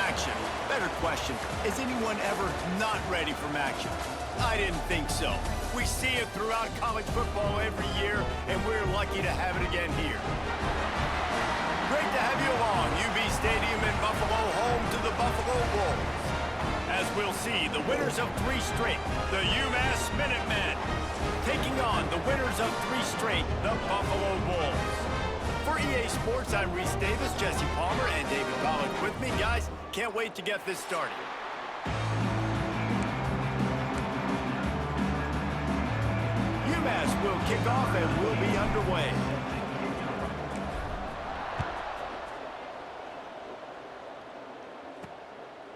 action. Better question, is anyone ever not ready from action? I didn't think so. We see it throughout college football every year, and we're lucky to have it again here. Great to have you along, UB Stadium in Buffalo, home to the Buffalo Bulls. As we'll see, the winners of 3 straight, the UMass Minutemen, taking on the winners of 3 straight, the Buffalo Bulls. For EA Sports, I'm Reese Davis, Jesse Palmer, and David Pollack with me. Guys, can't wait to get this started. UMass will kick off and we'll be underway.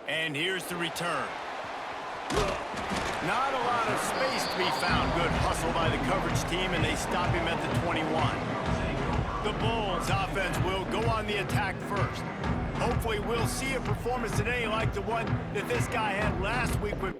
And here's the return. Not a lot of space to be found. Good hustle by the coverage team, and they stop him at the 21. The Bulls offense will go on the attack first. Hopefully we'll see a performance today like the one that this guy had last week with...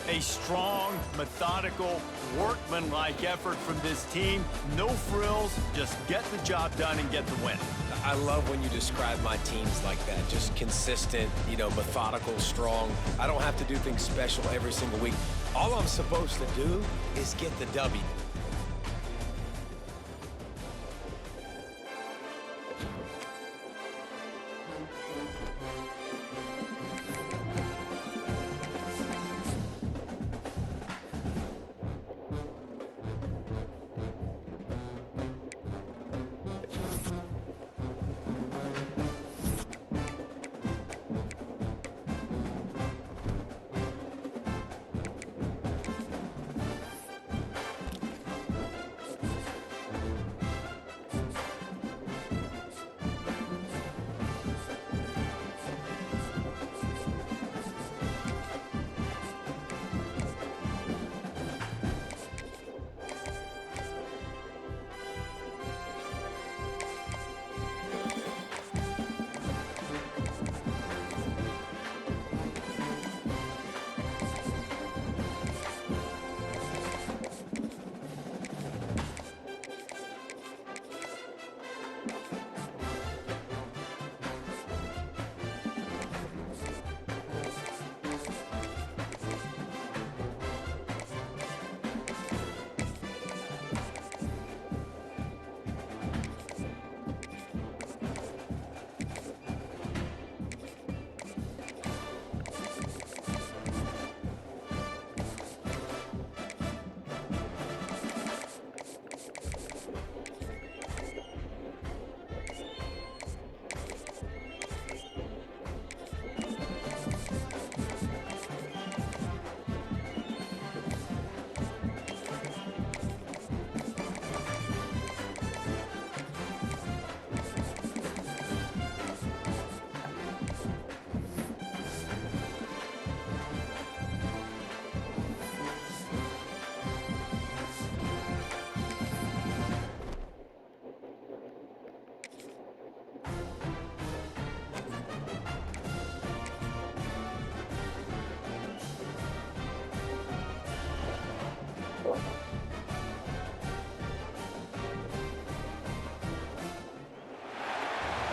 A strong, methodical, workmanlike effort from this team. No frills, just get the job done and get the win. I love when you describe my teams like that. Just consistent, methodical, strong. I don't have to do things special every single week. All I'm supposed to do is get the W.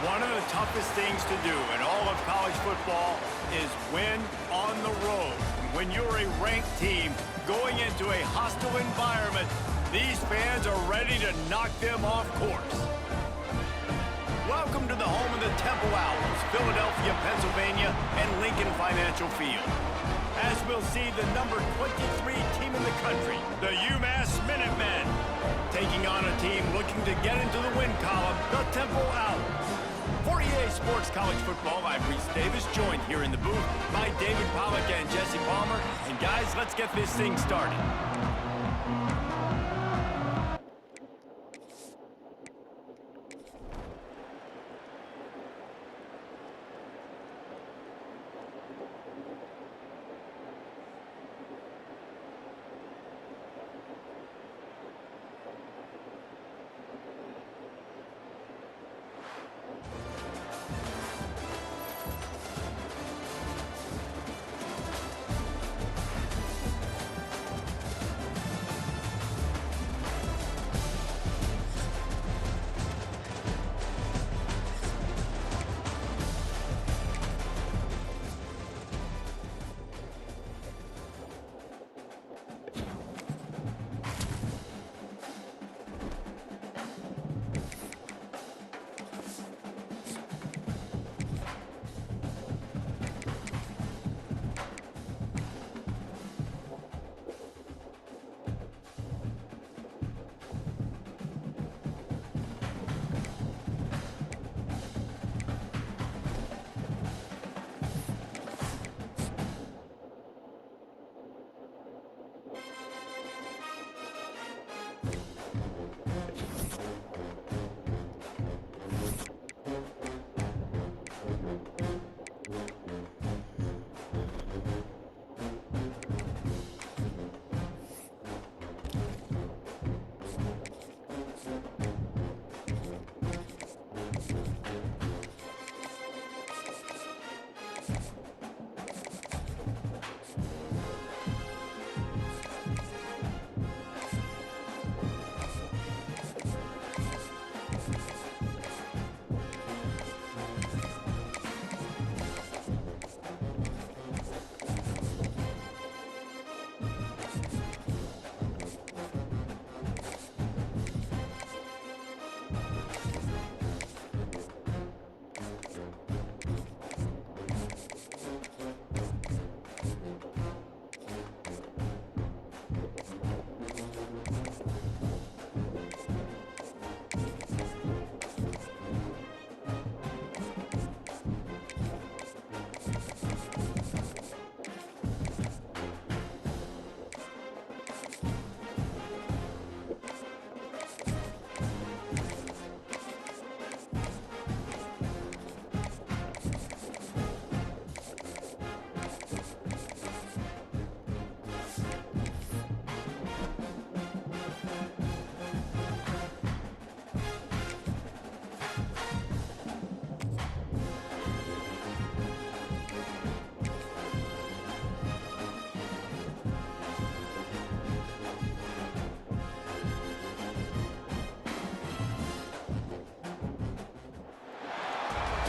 One of the toughest things to do in all of college football is win on the road. When you're a ranked team going into a hostile environment, these fans are ready to knock them off course. Welcome to the home of the Temple Owls, Philadelphia, Pennsylvania, and Lincoln Financial Field. As we'll see, the number 23 team in the country, the UMass Minutemen, taking on a team looking to get into the win column, the Temple Owls. For EA Sports College Football, I'm Reese Davis, joined here in the booth by David Pollack and Jesse Palmer. And guys, let's get this thing started.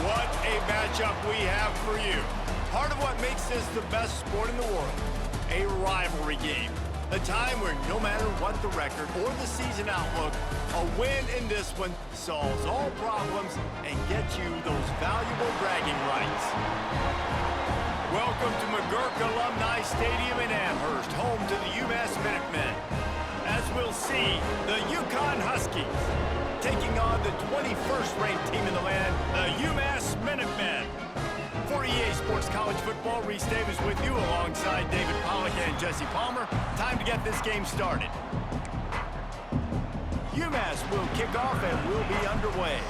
What a matchup we have for you. Part of what makes this the best sport in the world, a rivalry game. A time where no matter what the record or the season outlook, a win in this one solves all problems and gets you those valuable bragging rights. Welcome to McGurk Alumni Stadium in Amherst, home to the UMass Minutemen. As we'll see, the UConn Huskies taking on the 21st ranked team in the land, the UMass Minutemen. For EA Sports College Football, Reese Davis with you alongside David Pollack and Jesse Palmer. Time to get this game started. UMass will kick off and will be underway.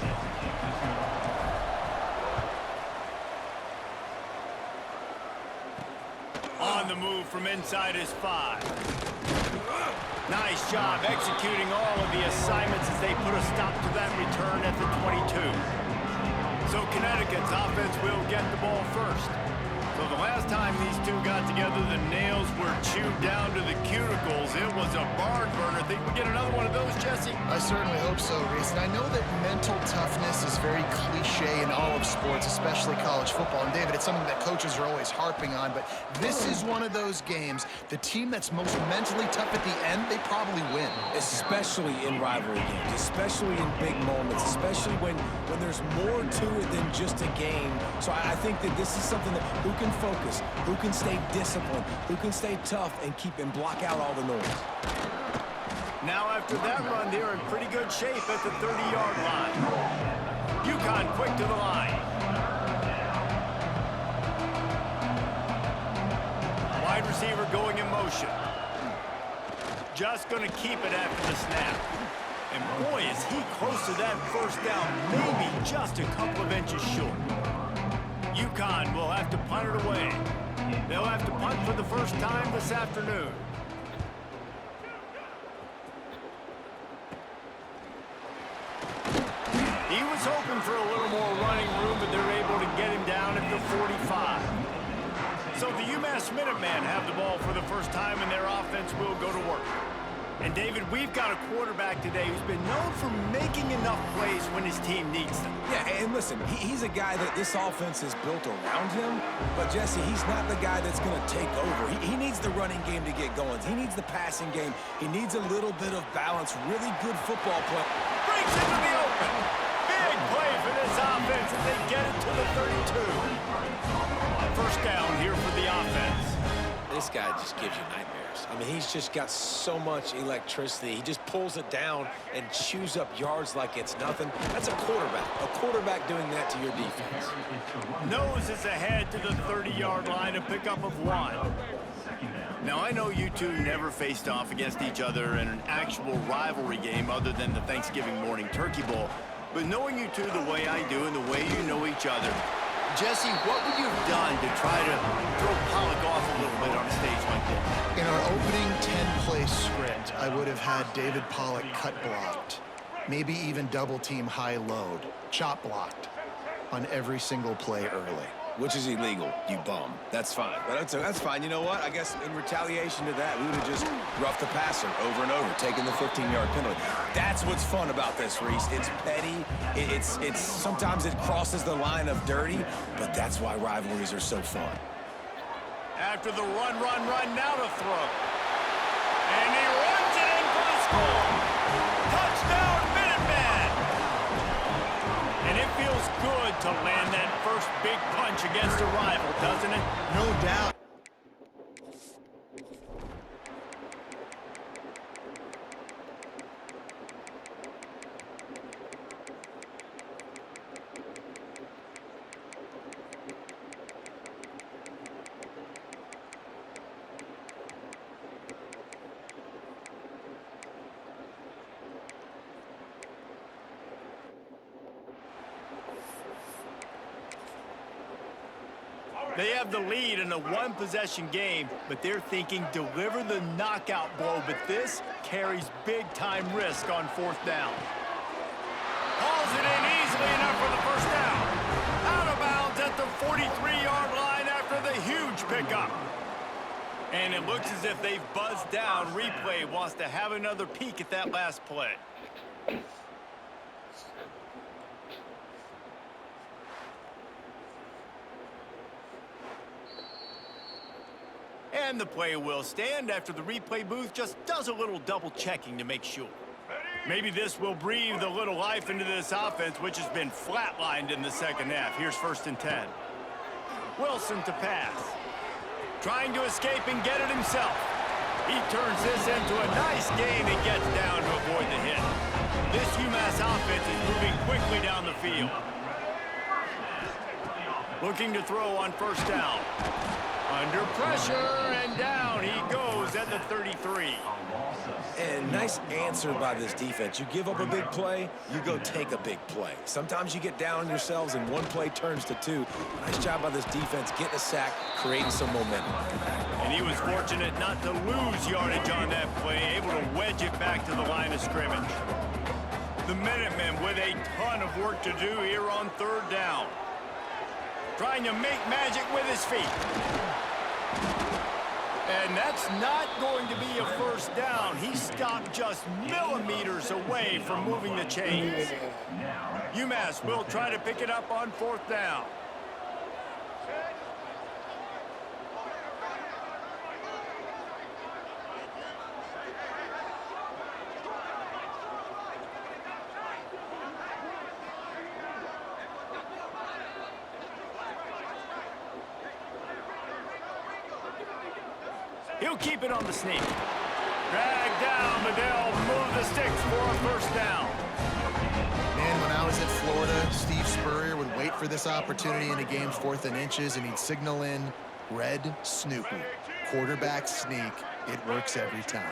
On the move from inside is 5. Nice job executing all of the assignments as they put a stop to that return at the 22. So Connecticut's offense will get the ball first. So the last time these two got together, the nails were chewed down to the cuticles. It was a barn burner. Think we get another one of those, Jesse? I certainly hope so, Reese. And I know that mental toughness is very cliche in all of sports, especially college football. And David, it's something that coaches are always harping on. But this is one of those games, the team that's most mentally tough at the end, they probably win. Especially in rivalry games, especially in big moments, especially when there's more to it than just a game. So I think that this is something that who can focus, who can stay disciplined, who can stay tough and block out all the noise. Now after that run, they're in pretty good shape at the 30-yard line. UConn quick to the line. Wide receiver going in motion. Just going to keep it after the snap. And boy, is he close to that first down, maybe just a couple of inches short. UConn will have to punt it away. They'll have to punt for the first time this afternoon. He was hoping for a little more running room, but they're able to get him down at the 45. So the UMass Minutemen have the ball for the first time, and their offense will go to work. And, David, we've got a quarterback today who's been known for making enough plays when his team needs them. Yeah, and listen, he's a guy that this offense is built around him. But, Jesse, he's not the guy that's going to take over. He needs the running game to get going. He needs the passing game. He needs a little bit of balance. Really good football play. Breaks into the open. Big play for this offense as they get it to the 32. First down here for the offense. This guy just gives you nightmares. I mean, he's just got so much electricity. He just pulls it down and chews up yards like it's nothing. That's a quarterback doing that to your defense. Nose is ahead to the 30-yard line, a pickup of 1. Now, I know you two never faced off against each other in an actual rivalry game other than the Thanksgiving morning Turkey Bowl. But knowing you two the way I do and the way you know each other, Jesse, what would you have done to try to throw Pollack off a little bit on a stage like this? In our opening 10-play script, I would have had David Pollack cut blocked, maybe even double-team high load, chop blocked on every single play early. Which is illegal, you bum. That's fine. But that's fine. You know what? I guess in retaliation to that, we would have just roughed the passer over and over, taking the 15-yard penalty. That's what's fun about this, Reese. It's petty. It's sometimes it crosses the line of dirty, but that's why rivalries are so fun. After the run, now to throw. And he runs it in for the score. Touchdown, Minutemen! And it feels good to land that first big punch against a rival, doesn't it? No doubt. They have the lead in a one-possession game, but they're thinking deliver the knockout blow, but this carries big-time risk on fourth down. Hauls it in easily enough for the first down. Out of bounds at the 43-yard line after the huge pickup. And it looks as if they've buzzed down. Replay wants to have another peek at that last play. And the play will stand after the replay booth just does a little double checking to make sure. Maybe this will breathe a little life into this offense, which has been flatlined in the second half. Here's 1st and 10. Wilson to pass. Trying to escape and get it himself. He turns this into a nice gain and gets down to avoid the hit. This UMass offense is moving quickly down the field. Looking to throw on 1st down. Under pressure, and down he goes at the 33. And nice answer by this defense. You give up a big play, you go take a big play. Sometimes you get down on yourselves and one play turns to two. Nice job by this defense getting a sack, creating some momentum. And he was fortunate not to lose yardage on that play, able to wedge it back to the line of scrimmage. The Minutemen with a ton of work to do here on 3rd down. Trying to make magic with his feet. And that's not going to be a 1st down. He stopped just millimeters away from moving the chains. UMass will try to pick it up on 4th down. He'll keep it on the sneak. Drag down, but they'll move the sticks for a 1st down. Man, when I was at Florida, Steve Spurrier would wait for this opportunity in a game's 4th and inches, and he'd signal in red Snoopy. Quarterback sneak. It works every time.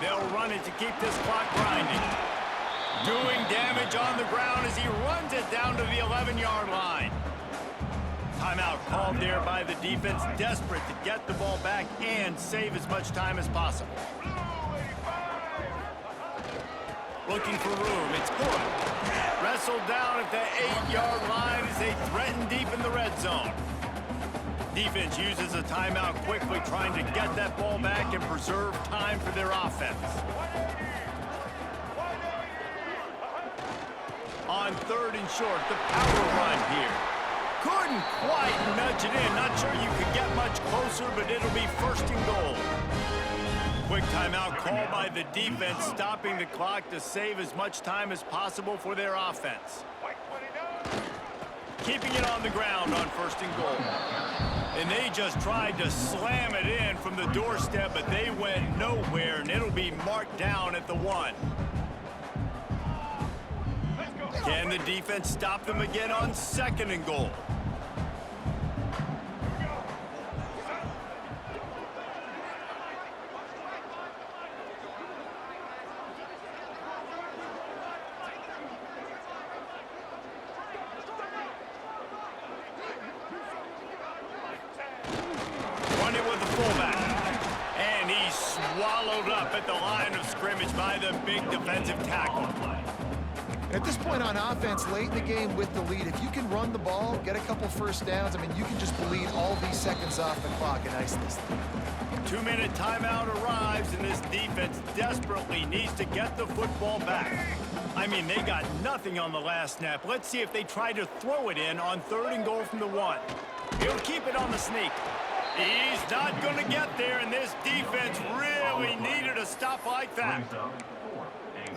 They'll run it to keep this clock grinding. Doing damage on the ground as he runs it down to the 11-yard line. Timeout called there by the defense, desperate to get the ball back and save as much time as possible. Looking for room, it's good. Wrestled down at the 8-yard line as they threaten deep in the red zone. Defense uses a timeout quickly, trying to get that ball back and preserve time for their offense. On 3rd and short, the power run here. Couldn't quite nudge it in. Not sure you could get much closer, but it'll be 1st and goal. Quick timeout call by the defense, stopping the clock to save as much time as possible for their offense. Keeping it on the ground on 1st and goal. And they just tried to slam it in from the doorstep, but they went nowhere, and it'll be marked down at the 1. Can the defense stop them again on 2nd and goal? Swallowed up at the line of scrimmage by the big defensive tackle. At this point on offense, late in the game with the lead, if you can run the ball, get a couple 1st downs, I mean, you can just bleed all these seconds off the clock and ice this thing. 2-minute timeout arrives, and this defense desperately needs to get the football back. I mean, they got nothing on the last snap. Let's see if they try to throw it in on 3rd and goal from the 1. He'll keep it on the sneak. He's not going to get there, and this defense really needed a stop like that.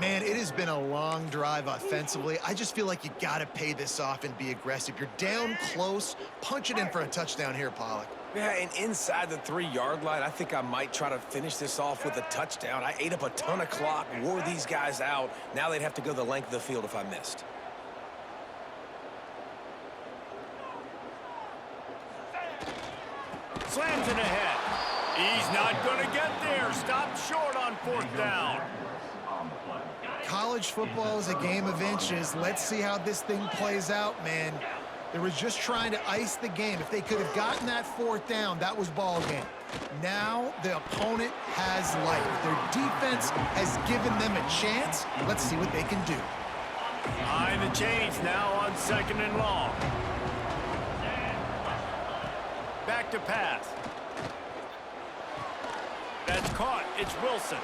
Man, it has been a long drive offensively. I just feel like you got to pay this off and be aggressive. You're down close. Punch it in for a touchdown here, Pollock. Yeah, and inside the 3-yard line, I think I might try to finish this off with a touchdown. I ate up a ton of clock, wore these guys out. Now they'd have to go the length of the field if I missed. Slams it ahead. He's not going to get there. Stopped short on 4th down. College football is a game of inches. Let's see how this thing plays out, man. They were just trying to ice the game. If they could have gotten that 4th down, that was ball game. Now the opponent has life. Their defense has given them a chance. Let's see what they can do. Behind the chains now on 2nd and long. Back to pass. That's caught. It's Wilson.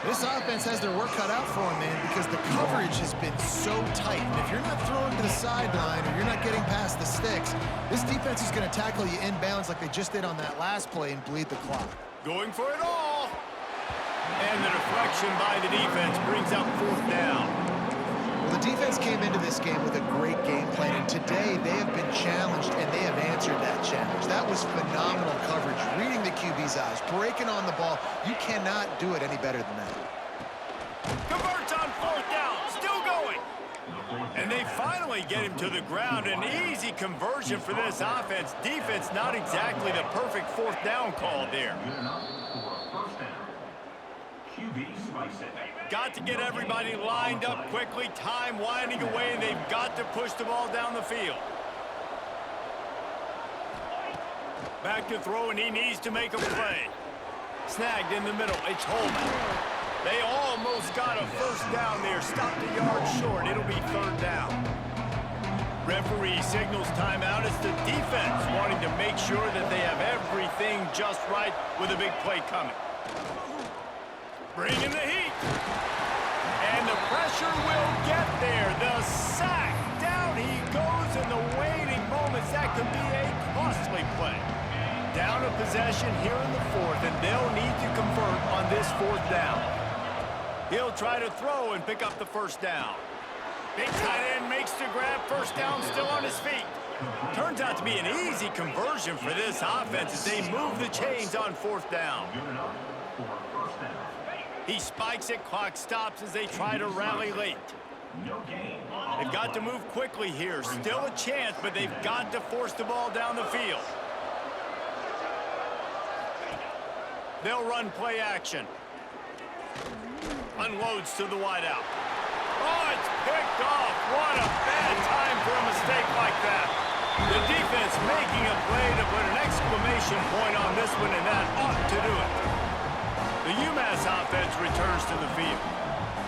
This offense has their work cut out for them, man, because the coverage has been so tight. And if you're not throwing to the sideline or you're not getting past the sticks, this defense is going to tackle you inbounds like they just did on that last play and bleed the clock. Going for it all. And the deflection by the defense brings up 4th down. Well, the defense came into this game with a great game plan, and today they have been challenged, and they have answered that challenge. That was phenomenal coverage, reading the QB's eyes, breaking on the ball. You cannot do it any better than that. Converts on 4th down, still going. And they finally get him to the ground. An easy conversion for this offense. Defense, not exactly the perfect 4th down call there. Got to get everybody lined up quickly, time winding away, and they've got to push the ball down the field. Back to throw, and he needs to make a play. Snagged in the middle, it's Holman. They almost got a 1st down there, stopped a yard short. It'll be 3rd down. Referee signals timeout. It's the defense wanting to make sure that they have everything just right with a big play coming. Bringing the heat. And the pressure will get there. The sack. Down he goes in the waiting moments. That could be a costly play. Down a possession here in the 4th, and they'll need to convert on this 4th down. He'll try to throw and pick up the 1st down. Big tight end makes the grab. 1st down, still on his feet. Turns out to be an easy conversion for this offense as they move the chains on 4th down. He spikes it, clock stops as they try to rally late. They've got to move quickly here. Still a chance, but they've got to force the ball down the field. They'll run play action. Unloads to the wideout. Oh, it's picked off. What a bad time for a mistake like that. The defense making a play to put an exclamation point on this one, and that ought to do it. The UMass offense returns to the field.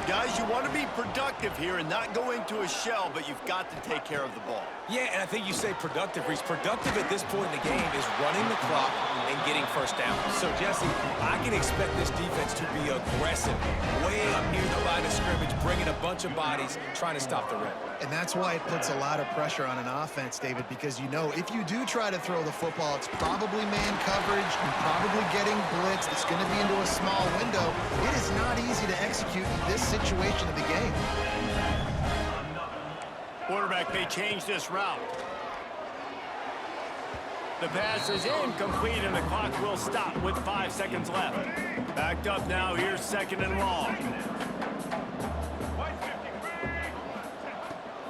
Guys, you want to be productive here and not go into a shell, but you've got to take care of the ball. Yeah, and I think you say productive, Reese. Productive at this point in the game is running the clock and getting 1st down. So, Jesse, I can expect this defense to be aggressive, way up near the line of scrimmage, bringing a bunch of bodies, trying to stop the run. And that's why it puts a lot of pressure on an offense, David, because you know if you do try to throw the football, it's probably man coverage and probably getting blitzed. It's going to be into a small window. It is not easy to execute in this situation of the game. Quarterback may change this route. The pass is incomplete, and the clock will stop with 5 seconds left. Backed up now, here's 2nd and long.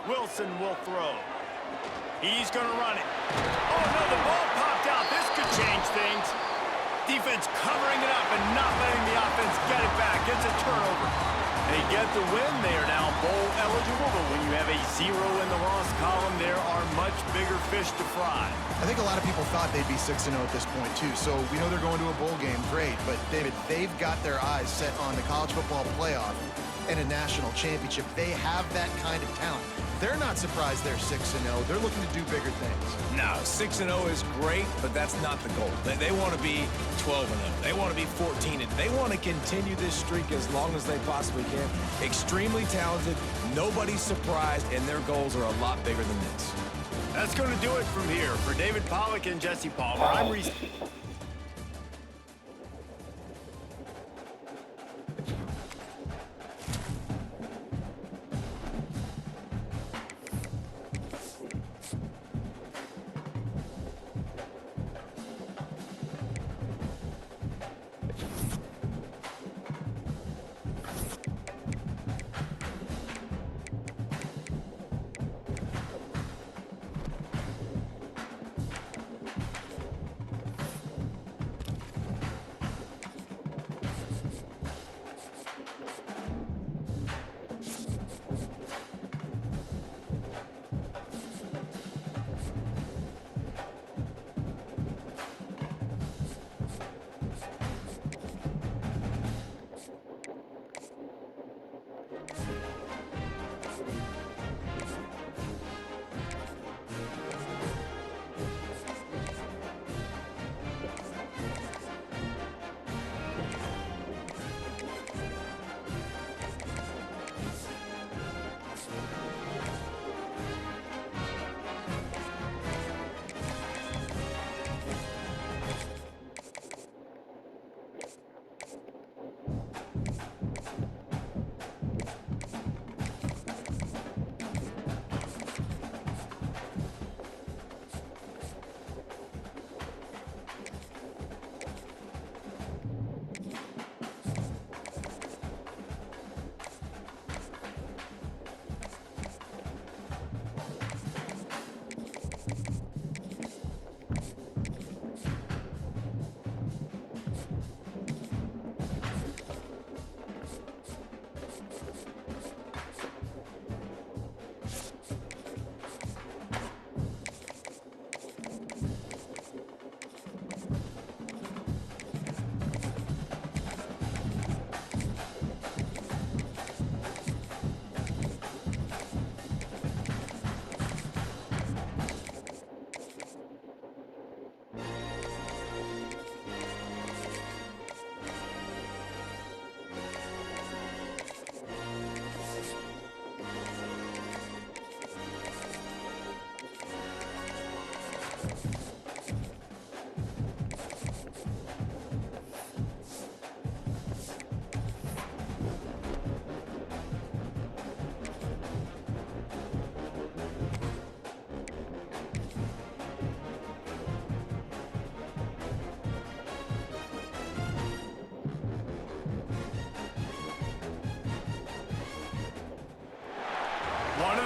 Wilson will throw. He's going to run it. Oh, no, the ball popped out. This could change things. Defense covering it up and not letting the offense get it back. It's a turnover. They get the win. They are now bowl eligible, but when you have a 0 in the loss column, there are much bigger fish to fry. I think a lot of people thought they'd be 6-0 at this point, too. So we know they're going to a bowl game. Great. But, David, they've got their eyes set on the college football playoff and a national championship. They have that kind of talent. They're not surprised they're 6-0. They're looking to do bigger things. No, 6-0 is great, but that's not the goal. They want to be 12-0. They want to be 14-0. They want to continue this streak as long as they possibly can. Extremely talented, nobody's surprised, and their goals are a lot bigger than this. That's going to do it from here. For David Pollack and Jesse Palmer, I'm Reese.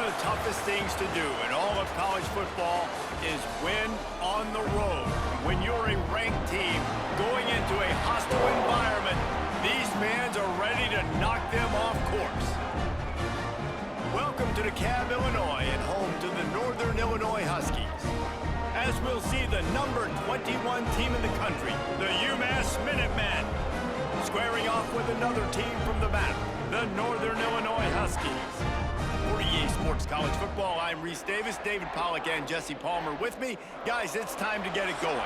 the toughest things to do in all of college football is win on the road. When you're a ranked team going into a hostile environment, these fans are ready to knock them off course. Welcome to DeKalb, Illinois, and home to the Northern Illinois Huskies. As we'll see the number 21 team in the country, the UMass Minutemen, squaring off with another team from the map, the Northern Illinois Huskies. For EA Sports College Football, I'm Reese Davis, David Pollack, and Jesse Palmer with me. Guys, it's time to get it going.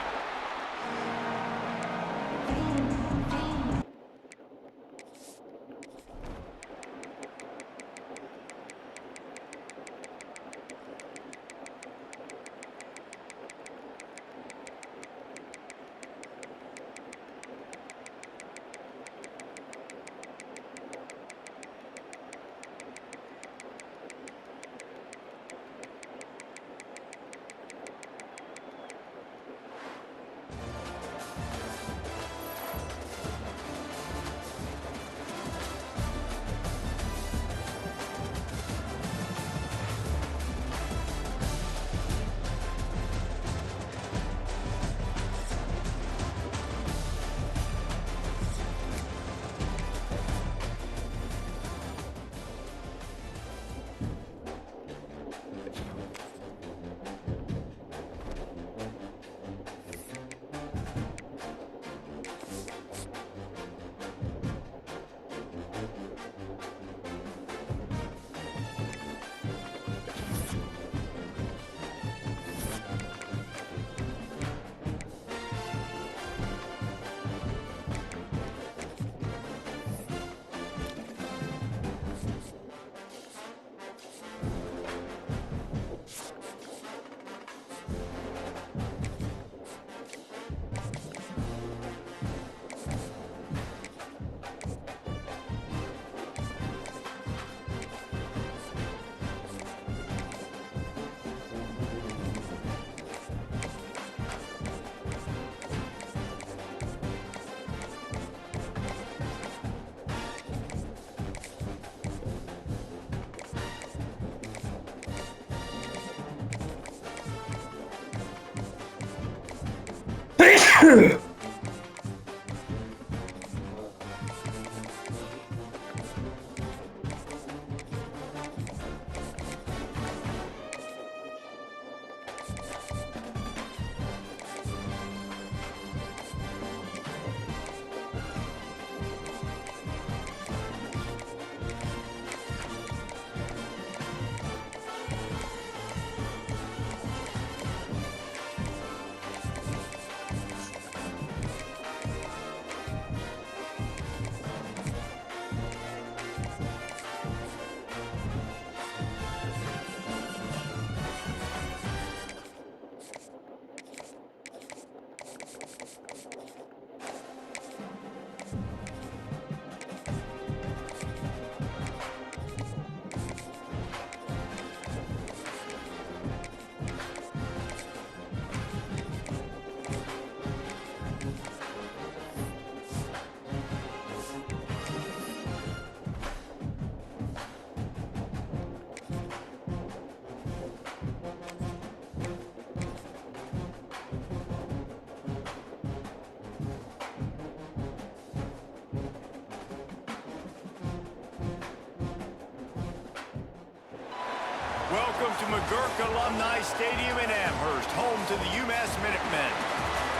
Welcome to McGurk Alumni Stadium in Amherst, home to the UMass Minutemen.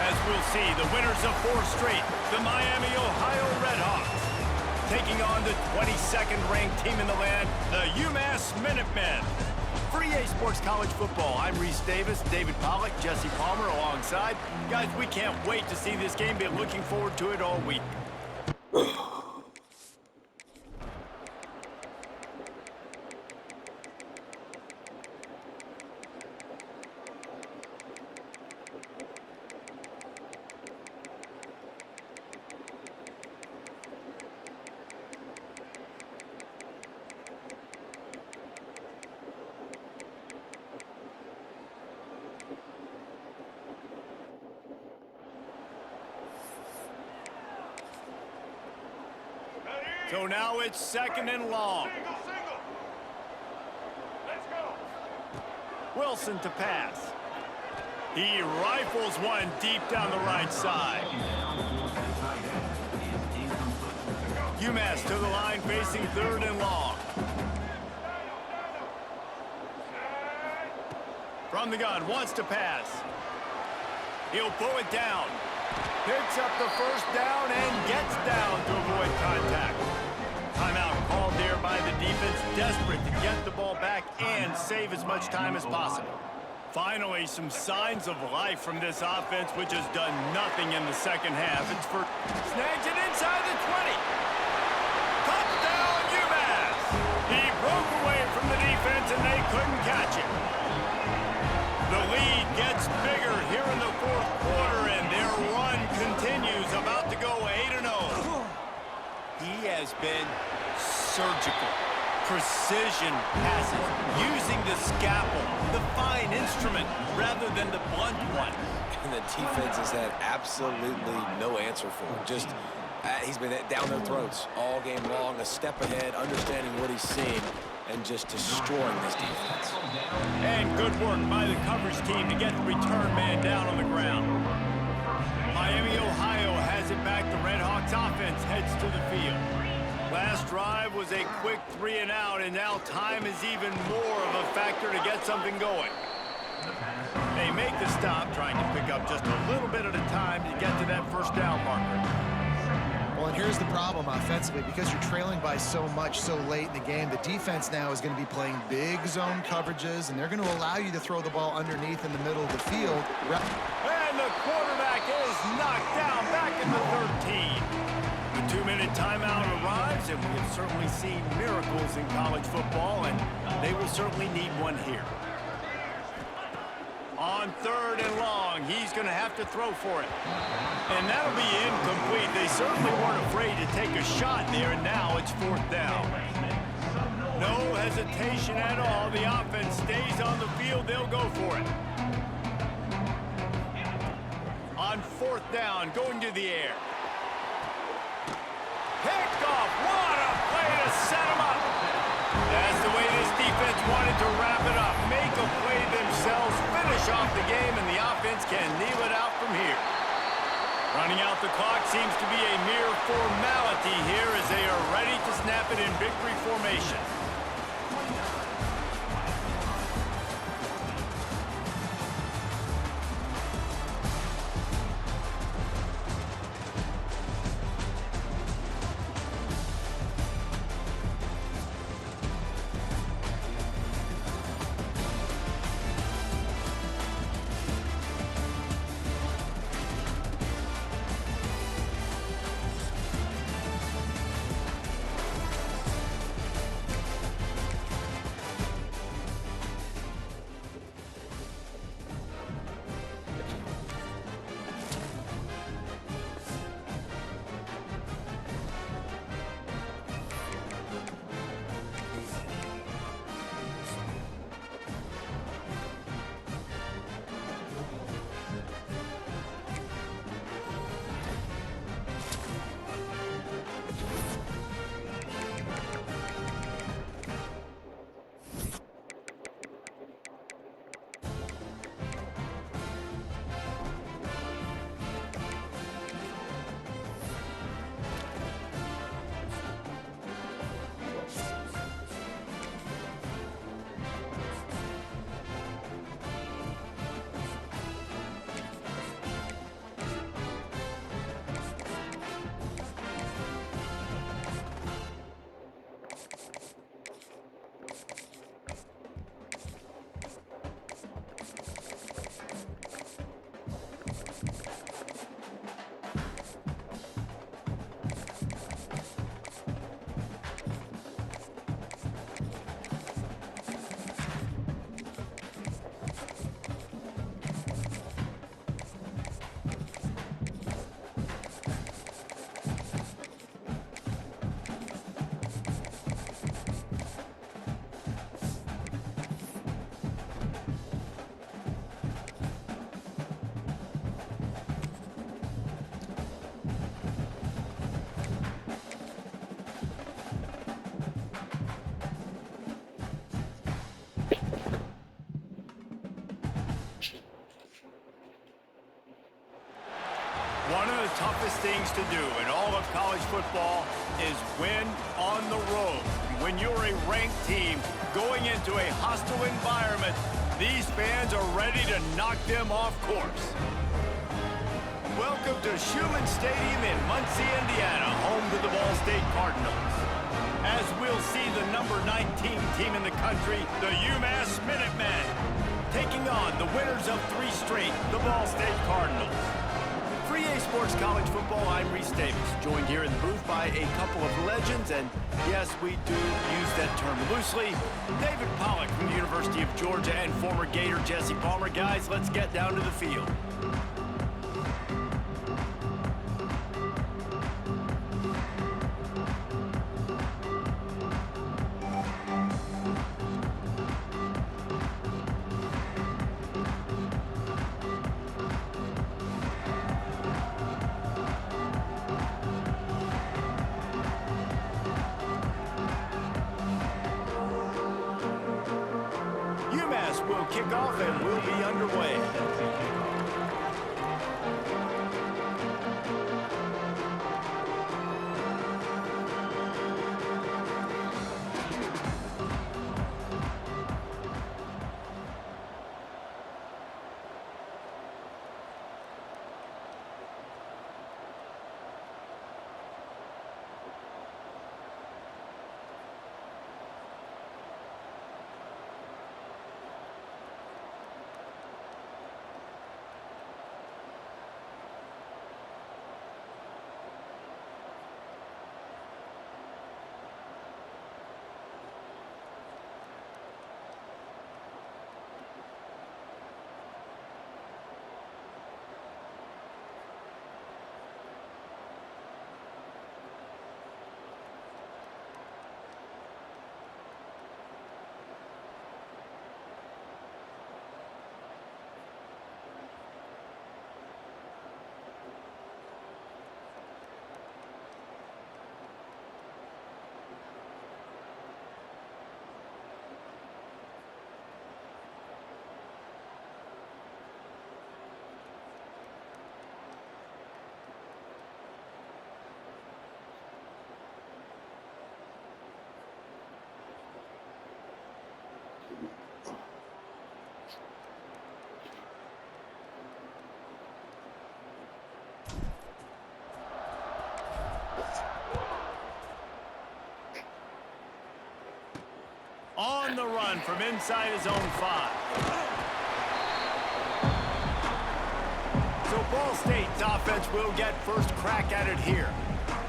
As we'll see, the winners of 4 straight, the Miami, Ohio Redhawks, taking on the 22nd ranked team in the land, the UMass Minutemen. For EA Sports College Football, I'm Reese Davis, David Pollack, Jesse Palmer alongside. Guys, we can't wait to see this game. Been looking forward to it all week. So now it's 2nd and long. Single. Let's go. Wilson to pass. He rifles one deep down the right side. UMass to the line facing 3rd and long. From the gun, wants to pass. He'll pull it down. Picks up the first down and gets down to avoid contact. Timeout called there by the defense, desperate to get the ball back and save as much time as possible. Finally, some signs of life from this offense, which has done nothing in the second half. It's for snags it inside the 20. Touchdown, UMass! He broke away from the defense and they couldn't catch it. The lead gets bigger here in the 4th quarter, and their run continues, about to go 8-0. He has been surgical. Precision passes, using the scalpel, the fine instrument, rather than the blunt one. And the defense has had absolutely no answer for him. Just, he's been down their throats all game long, a step ahead, understanding what he's seeing, and just destroying this defense. And good work by the coverage team to get the return man down on the ground. Miami, Ohio has it back. The Redhawks offense heads to the field. Last drive was a quick 3-and-out, and now time is even more of a factor to get something going. They make the stop, trying to pick up just a little bit at a time to get to that first down marker. Well, and here's the problem offensively. Because you're trailing by so much so late in the game, the defense now is going to be playing big zone coverages, and they're going to allow you to throw the ball underneath in the middle of the field. And the quarterback is knocked down back in the 13. The 2-minute timeout arrives, and we have certainly seen miracles in college football, and they will certainly need one here. On 3rd and long, he's going to have to throw for it. And that'll be incomplete. They certainly weren't afraid to take a shot there, and now it's 4th down. No hesitation at all. The offense stays on the field. They'll go for it. On 4th down, going to the air. Picked off. What a play to set him up. That's the way this defense wanted to wrap it up. Make a play themselves, finish off the game, and the offense can kneel it out from here. Running out the clock seems to be a mere formality here as they are ready to snap it in victory formation. One of the toughest things to do in all of college football is win on the road. When you're a ranked team going into a hostile environment, these fans are ready to knock them off course. Welcome to Schumann Stadium in Muncie, Indiana, home to the Ball State Cardinals. As we'll see the number 19 team in the country, the UMass Minutemen, taking on the winners of 3 straight, the Ball State Cardinals. For EA Sports College Football, I'm Reese Davis, joined here in the booth by a couple of legends, and yes, we do use that term loosely. David Pollack from the University of Georgia and former Gator Jesse Palmer. Guys, let's get down to the field. UMass will kick off and we'll be underway. On the run from inside his own 5. So Ball State's offense will get first crack at it here.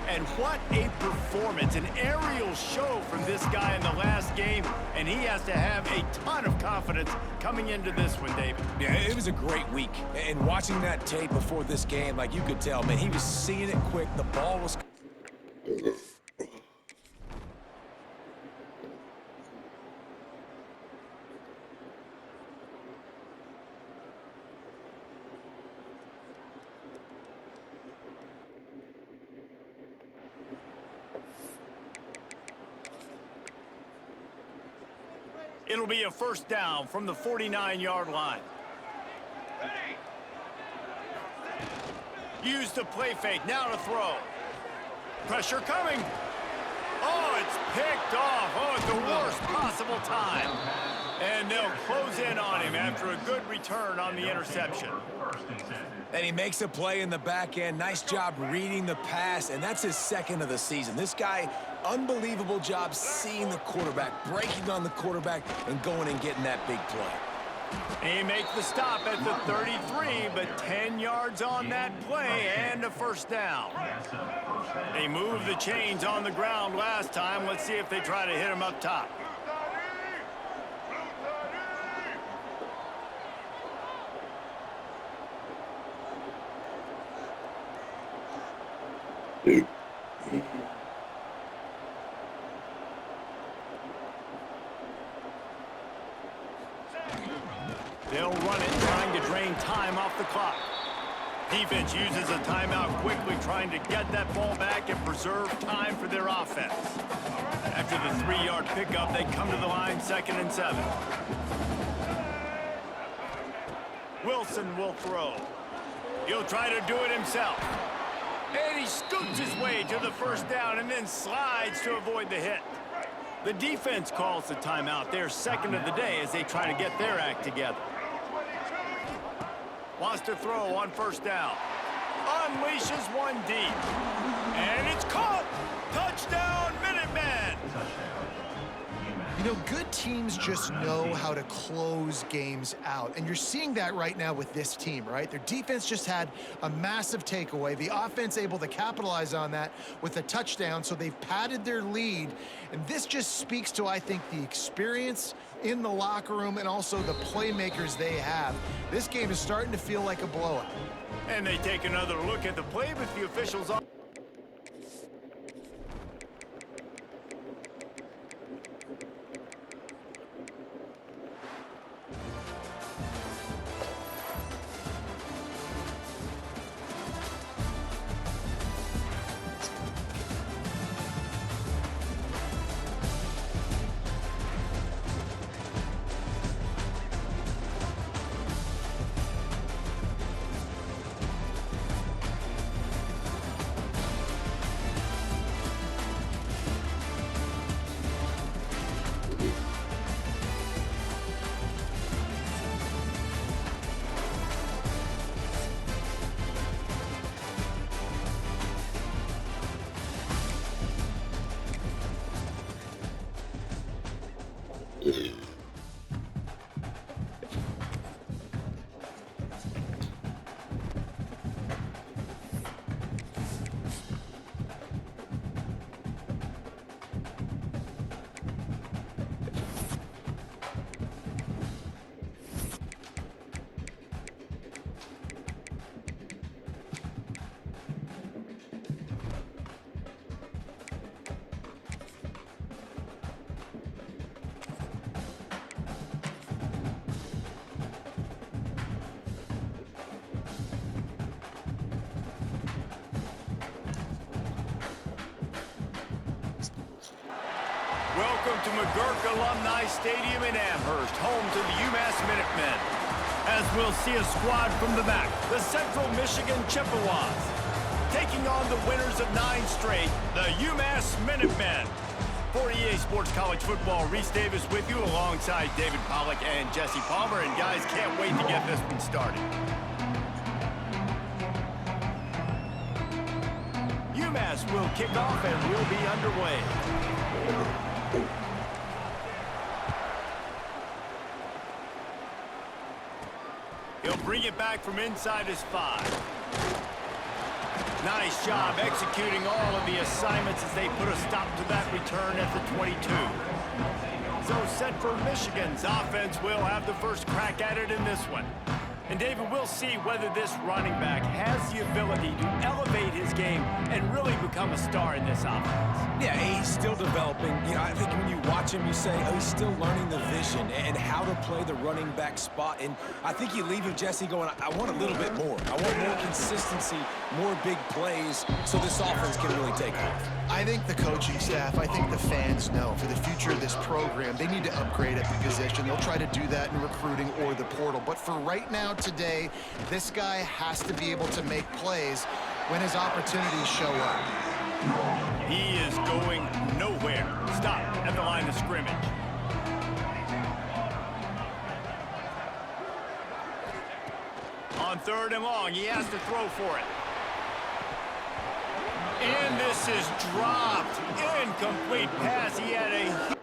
And what a performance, an aerial show from this guy in the last game, and he has to have a ton of confidence coming into this one, David. Yeah, it was a great week. And watching that tape before this game, like you could tell, man, he was seeing it quick. The ball was... It'll be a first down from the 49-yard line. Use the play fake, now to throw. Pressure coming. Oh, it's picked off. Oh, at the worst possible time. And they'll close in on him after a good return on the interception. And he makes a play in the back end. Nice job reading the pass, and that's his 2nd of the season. This guy, unbelievable job seeing the quarterback, breaking on the quarterback, and going and getting that big play. He makes the stop at the 33, but 10 yards on that play and a first down. They moved the chains on the ground last time. Let's see if they try to hit him up top. They'll run it, trying to drain time off the clock. Defense uses a timeout quickly, trying to get that ball back and preserve time for their offense. After the 3-yard pickup, they come to the line, 2nd and 7. Wilson will throw. He'll try to do it himself. And he scoots his way to the first down and then slides to avoid the hit. The defense calls the timeout, their second of the day, as they try to get their act together. Wants to throw on first down. Unleashes one deep. And it's caught! Touchdown, Minutemen! You know, good teams just know how to close games out. And you're seeing that right now with this team, right? Their defense just had a massive takeaway. The offense able to capitalize on that with a touchdown, so they've padded their lead. And this just speaks to, I think, the experience in the locker room and also the playmakers they have. This game is starting to feel like a blowout. And they take another look at the play with the officials on. Welcome to McGurk Alumni Stadium in Amherst, home to the UMass Minutemen. As we'll see a squad from the back, the Central Michigan Chippewas, taking on the winners of 9 straight, the UMass Minutemen. For EA Sports College Football, Reese Davis with you alongside David Pollack and Jesse Palmer. And guys, can't wait to get this one started. UMass will kick off and will be underway. He'll bring it back from inside his 5. Nice job executing all of the assignments as they put a stop to that return at the 22. So Central Michigan's offense will have the first crack at it in this one. And David, we'll see whether this running back has the ability to elevate his game and really become a star in this offense. Yeah, he's still developing. You know, I think when you watch him, you say, oh, he's still learning the vision and how to play the running back spot. And I think you leave him, Jesse, going, I want a little bit more. I want more consistency, more big plays, so this offense can really take off. I think the coaching staff, I think the fans know for the future of this program, they need to upgrade at the position. They'll try to do that in recruiting or the portal. But for right now, today, this guy has to be able to make plays when his opportunities show up. He is going nowhere. Stop at the line of scrimmage. On 3rd and long, he has to throw for it. And this is dropped. Incomplete pass. He had a...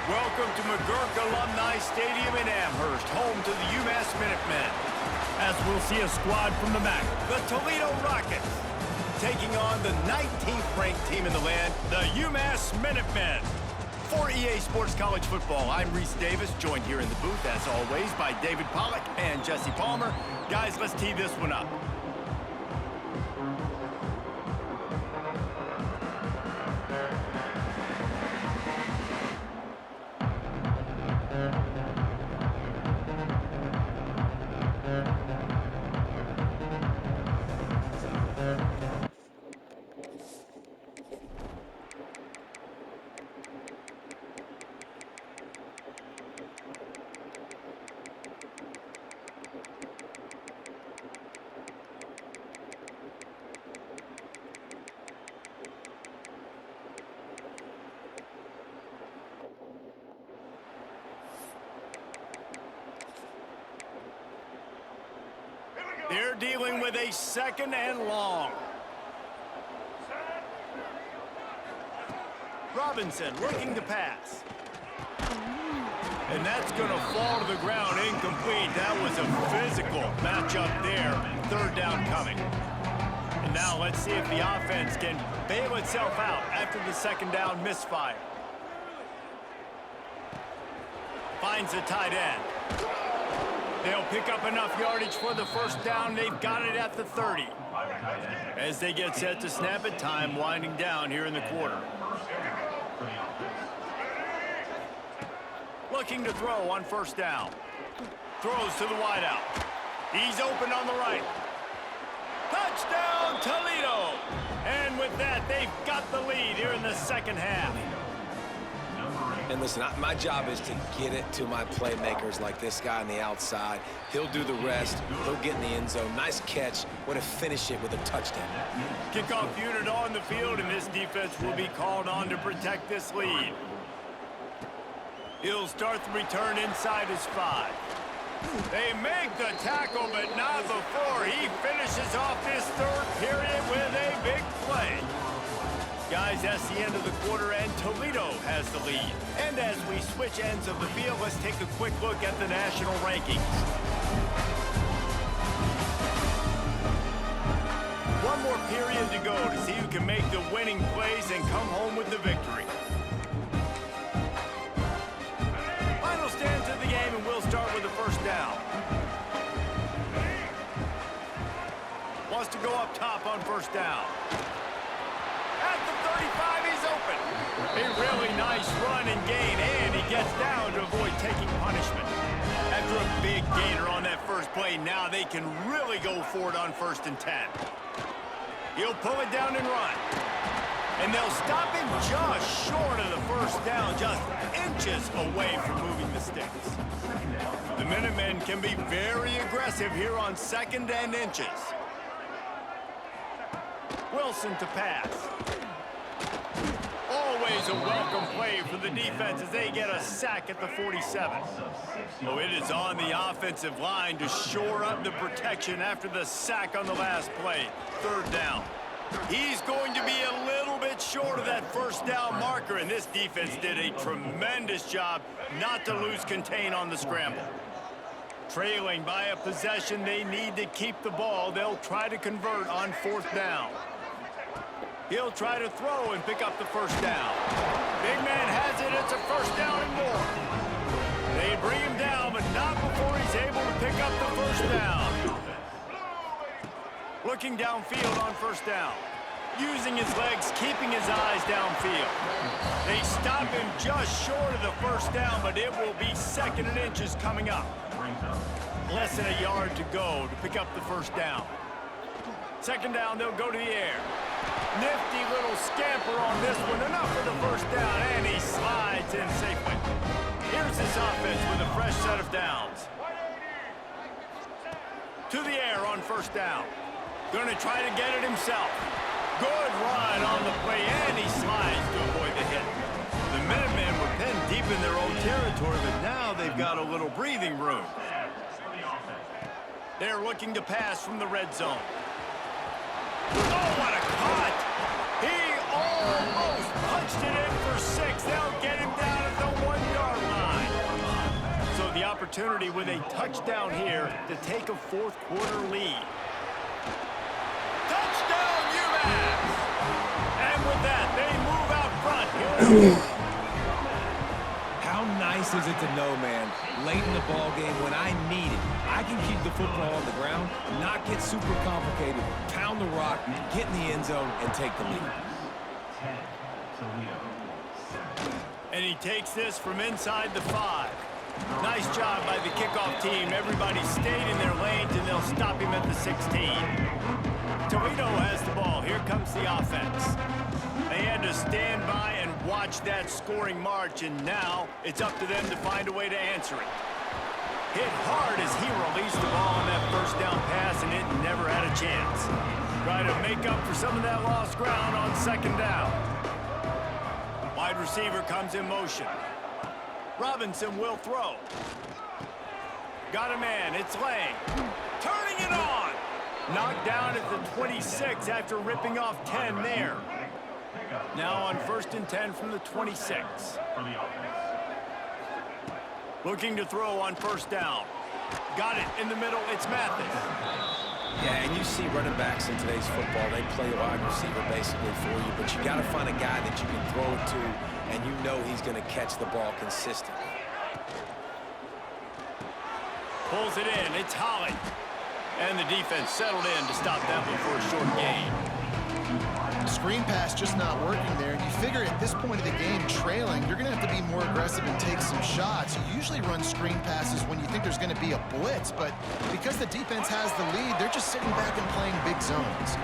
Welcome to McGurk Alumni Stadium in Amherst, home to the UMass Minutemen. As we'll see a squad from the MAC, the Toledo Rockets, taking on the 19th ranked team in the land, the UMass Minutemen. For EA Sports College Football, I'm Reese Davis, joined here in the booth, as always, by David Pollack and Jesse Palmer. Guys, let's tee this one up. They're dealing with a 2nd and long. Robinson looking to pass. And that's going to fall to the ground incomplete. That was a physical matchup there. 3rd down coming. And now let's see if the offense can bail itself out after the 2nd down misfire. Finds a tight end. They'll pick up enough yardage for the 1st down. They've got it at the 30. As they get set to snap it, time winding down here in the quarter. Looking to throw on 1st down. Throws to the wideout. He's open on the right. Touchdown, Toledo! And with that, they've got the lead here in the 2nd half. And listen, my job is to get it to my playmakers like this guy on the outside. He'll do the rest. He'll get in the end zone. Nice catch. Want to finish it with a touchdown. Kickoff unit on the field, and this defense will be called on to protect this lead. He'll start the return inside his 5. They make the tackle, but not before he finishes off this 3rd period with a big play. Guys, that's the end of the quarter, and Toledo has the lead. And as we switch ends of the field, let's take a quick look at the national rankings. One more period to go to see who can make the winning plays and come home with the victory. Final stands of the game, and we'll start with the 1st down. Wants to go up top on 1st down. At the 35, he's open. A really nice run and gain, and he gets down to avoid taking punishment. After a big gainer on that 1st play, now they can really go for it on 1st and 10. He'll pull it down and run. And they'll stop him just short of the 1st down, just inches away from moving the sticks. The Minutemen can be very aggressive here on 2nd and inches. Wilson to pass. Always a welcome play for the defense as they get a sack at the 47. Oh, it is on the offensive line to shore up the protection after the sack on the last play. 3rd down. He's going to be a little bit short of that 1st down marker, and this defense did a tremendous job not to lose contain on the scramble. Trailing by a possession, they need to keep the ball. They'll try to convert on 4th down. He'll try to throw and pick up the 1st down. Big man has it. It's a 1st down and more. They bring him down, but not before he's able to pick up the 1st down. Looking downfield on 1st down. Using his legs, keeping his eyes downfield. They stop him just short of the 1st down, but it will be 2nd and inches coming up. Less than a yard to go to pick up the 1st down. 2nd down, they'll go to the air. Nifty little scamper on this one. Enough for the 1st down, and he slides in safely. Here's this offense with a fresh set of downs. To the air on 1st down. Going to try to get it himself. Good run on the play, and he slides to avoid the hit. The Minutemen were pinned deep in their own territory, but now they've got a little breathing room. They're looking to pass from the red zone. Oh, what a cut! He almost punched it in for 6. They'll get him down at the 1-yard opportunity with a touchdown here to take a fourth-quarter lead. Touchdown, UMass! And with that, they move out front. How nice is it to know, man, late in the ball game when I need it, I can keep the football on the ground, not get super complicated, pound the rock, get in the end zone, and take the lead. And he takes this from inside the 5. Nice job by the kickoff team. Everybody stayed in their lanes, and they'll stop him at the 16. Toledo has the ball. Here comes the offense. They had to stand by and watch that scoring march, and now it's up to them to find a way to answer it. Hit hard as he released the ball on that first down pass, and it never had a chance. Try to make up for some of that lost ground on second down. Wide receiver comes in motion. Robinson will throw. Got a man. It's Lang. Turning it on. Knocked down at the 26 after ripping off 10 there. Now on 1st and 10 from the 26. Looking to throw on first down. Got it in the middle. It's Mathis. Yeah, and you see running backs in today's football, they play wide receiver basically for you, but you got to find a guy that you can throw it to, and you know he's going to catch the ball consistently. Pulls it in. It's Holly. And the defense settled in to stop that one for a short gain. Screen pass just not working there. And you figure at this point of the game, trailing, you're going to have to be more aggressive and take some shots. You usually run screen passes when you think there's going to be a blitz, but because the defense has the lead, they're just sitting back and playing big zones.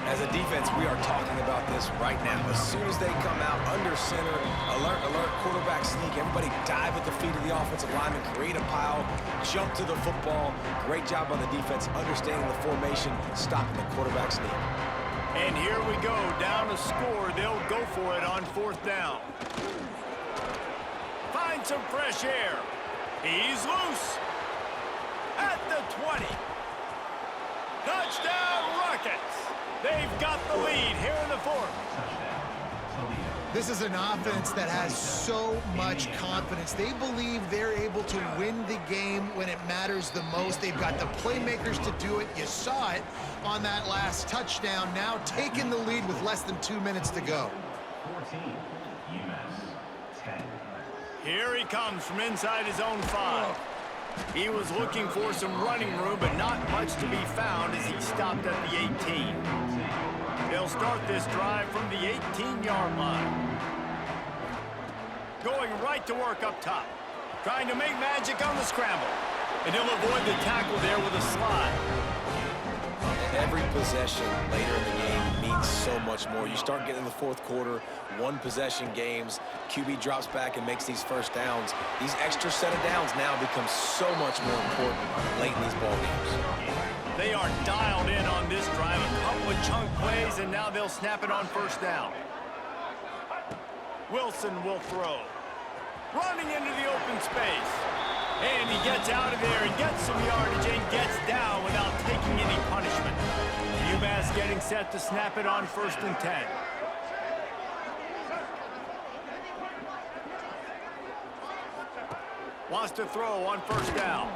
As a defense, we are talking about this right now. As soon as they come out under center, alert, alert, quarterback sneak, everybody dive at the feet of the offensive lineman, create a pile, jump to the football. Great job on the defense, understanding the formation, stopping the quarterback sneak. And here we go, down a score. They'll go for it on 4th down. Find some fresh air. He's loose. At the 20. Touchdown, Rockets. They've got the lead here in the 4th. This is an offense that has so much confidence. They believe they're able to win the game when it matters the most. They've got the playmakers to do it. You saw it on that last touchdown. Now taking the lead with less than 2 minutes to go. 14, UMass 10. Here he comes from inside his own 5. He was looking for some running room, but not much to be found as he stopped at the 18. They'll start this drive from the 18-yard line. Going right to work up top. Trying to make magic on the scramble. And he'll avoid the tackle there with a slide. Every possession later in the game means so much more. You start getting in the 4th quarter, one-possession games, QB drops back and makes these first downs. These extra set of downs now become so much more important late in these ball games. They are dialed in on this drive. A couple of chunk plays, and now they'll snap it on first down. Wilson will throw. Running into the open space. And he gets out of there and gets some yardage and gets down without taking any punishment. UMass getting set to snap it on 1st and 10. Wants to throw on first down.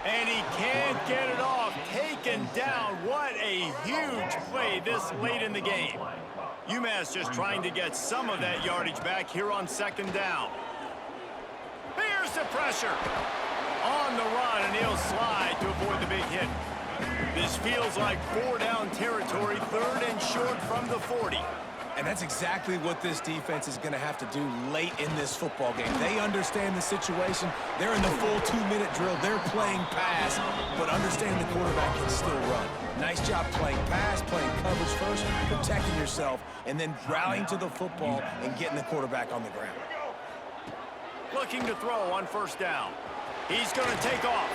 And he can't get it off. Taken down. What a huge play this late in the game. UMass just trying to get some of that yardage back here on 2nd down. Here's the pressure. On the run, and he'll slide to avoid the big hit. This feels like 4-down territory, 3rd and short from the 40. And that's exactly what this defense is going to have to do late in this football game. They understand the situation. They're in the full 2-minute drill. They're playing pass, but understanding the quarterback can still run. Nice job playing pass, playing coverage first, protecting yourself, and then rallying to the football and getting the quarterback on the ground. Looking to throw on first down. He's going to take off.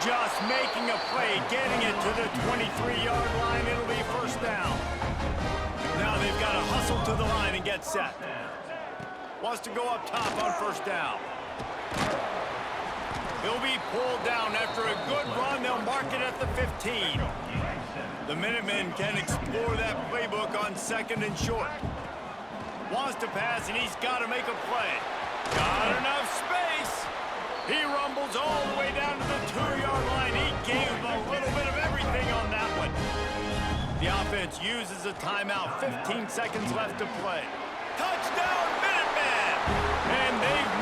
Just making a play, getting it to the 23-yard line. It'll be first down. Now they've got to hustle to the line and get set. Wants to go up top on first down. He'll be pulled down after a good run. They'll mark it at the 15. The Minutemen can explore that playbook on 2nd and short. Wants to pass, and he's got to make a play. Got enough space. He rumbles all the way down to the 2-yard line. He gave a little bit of everything on that one. The offense uses a timeout. 15 seconds left to play. Touchdown, Minutemen! And they've